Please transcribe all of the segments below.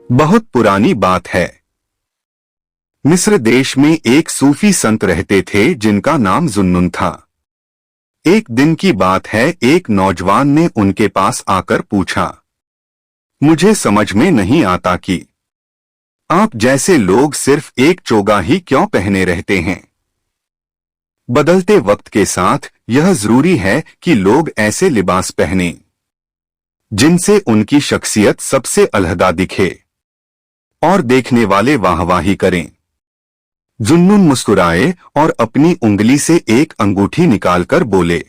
बहुत पुरानी बात है। मिस्र देश में एक सूफी संत रहते थे जिनका नाम जुन्नुन था। एक दिन की बात है, एक नौजवान ने उनके पास आकर पूछा, मुझे समझ में नहीं आता कि आप जैसे लोग सिर्फ एक चोगा ही क्यों पहने रहते हैं। बदलते वक्त के साथ यह जरूरी है कि लोग ऐसे लिबास पहने जिनसे उनकी शख्सियत सबसे अलहदा दिखे और देखने वाले वाहवाही करें। जुन्नुन मुस्कुराए और अपनी उंगली से एक अंगूठी निकालकर बोले,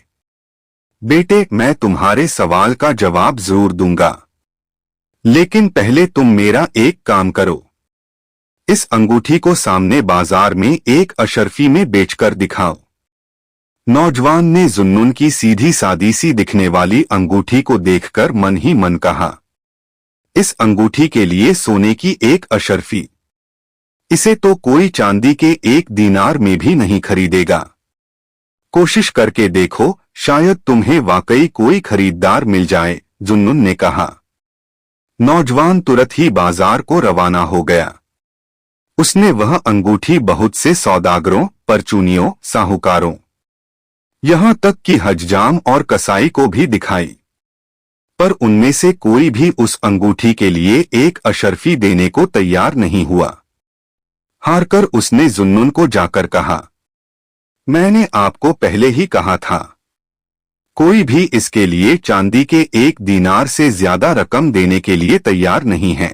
बेटे, मैं तुम्हारे सवाल का जवाब जरूर दूंगा, लेकिन पहले तुम मेरा एक काम करो। इस अंगूठी को सामने बाजार में एक अशर्फी में बेचकर दिखाओ। नौजवान ने जुन्नुन की सीधी सादी सी दिखने वाली अंगूठी को देखकर मन ही मन कहा, इस अंगूठी के लिए सोने की एक अशर्फी, इसे तो कोई चांदी के 1 दीनार में भी नहीं खरीदेगा। कोशिश करके देखो, शायद तुम्हें वाकई कोई खरीदार मिल जाए, जुन्नुन ने कहा। नौजवान तुरंत ही बाजार को रवाना हो गया। उसने वह अंगूठी बहुत से सौदागरों, परचूनियों, साहूकारों, यहां तक कि हज्जाम और कसाई को भी दिखाई, पर उनमें से कोई भी उस अंगूठी के लिए एक अशर्फी देने को तैयार नहीं हुआ। हारकर उसने जुन्नुन को जाकर कहा, मैंने आपको पहले ही कहा था, कोई भी इसके लिए चांदी के 1 दीनार से ज्यादा रकम देने के लिए तैयार नहीं है।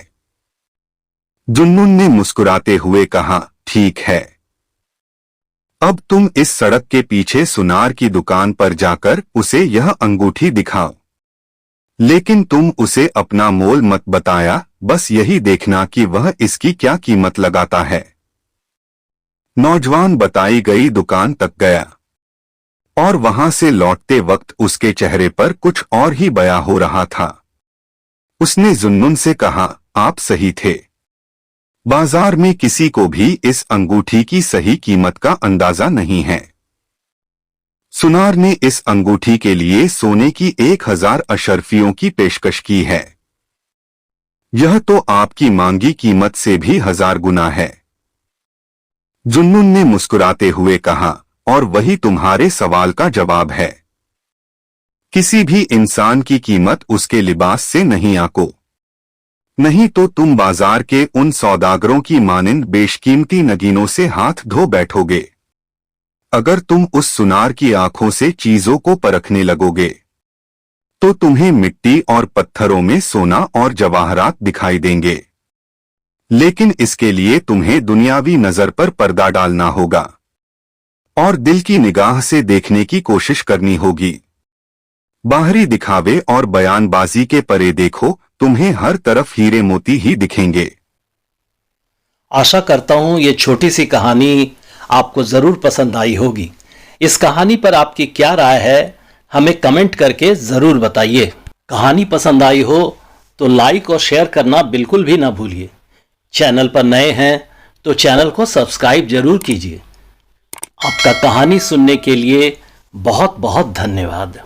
जुन्नुन ने मुस्कुराते हुए कहा, ठीक है, अब तुम इस सड़क के पीछे सुनार की दुकान पर जाकर उसे यह अंगूठी दिखाओ, लेकिन तुम उसे अपना मोल मत बताया, बस यही देखना कि वह इसकी क्या कीमत लगाता है। नौजवान बताई गई दुकान तक गया और वहां से लौटते वक्त उसके चेहरे पर कुछ और ही बयां हो रहा था। उसने जुन्नुन से कहा, आप सही थे, बाजार में किसी को भी इस अंगूठी की सही कीमत का अंदाजा नहीं है। सुनार ने इस अंगूठी के लिए सोने की 1000 अशर्फियों की पेशकश की है। यह तो आपकी मांगी कीमत से भी 1000 गुना है। जुन्नुन ने मुस्कुराते हुए कहा, और वही तुम्हारे सवाल का जवाब है। किसी भी इंसान की कीमत उसके लिबास से नहीं आको, नहीं तो तुम बाजार के उन सौदागरों की मानिंद बेशकीमती नगीनों से हाथ धो बैठोगे। अगर तुम उस सुनार की आंखों से चीजों को परखने लगोगे तो तुम्हें मिट्टी और पत्थरों में सोना और जवाहरात दिखाई देंगे, लेकिन इसके लिए तुम्हें दुनियावी नजर पर पर्दा डालना होगा और दिल की निगाह से देखने की कोशिश करनी होगी। बाहरी दिखावे और बयानबाजी के परे देखो, तुम्हें हर तरफ हीरे मोती ही दिखेंगे। आशा करता हूं ये छोटी सी कहानी आपको जरूर पसंद आई होगी। इस कहानी पर आपकी क्या राय है, हमें कमेंट करके जरूर बताइए। कहानी पसंद आई हो तो लाइक और शेयर करना बिल्कुल भी ना भूलिए। चैनल पर नए हैं तो चैनल को सब्सक्राइब जरूर कीजिए। आपका कहानी सुनने के लिए बहुत बहुत धन्यवाद।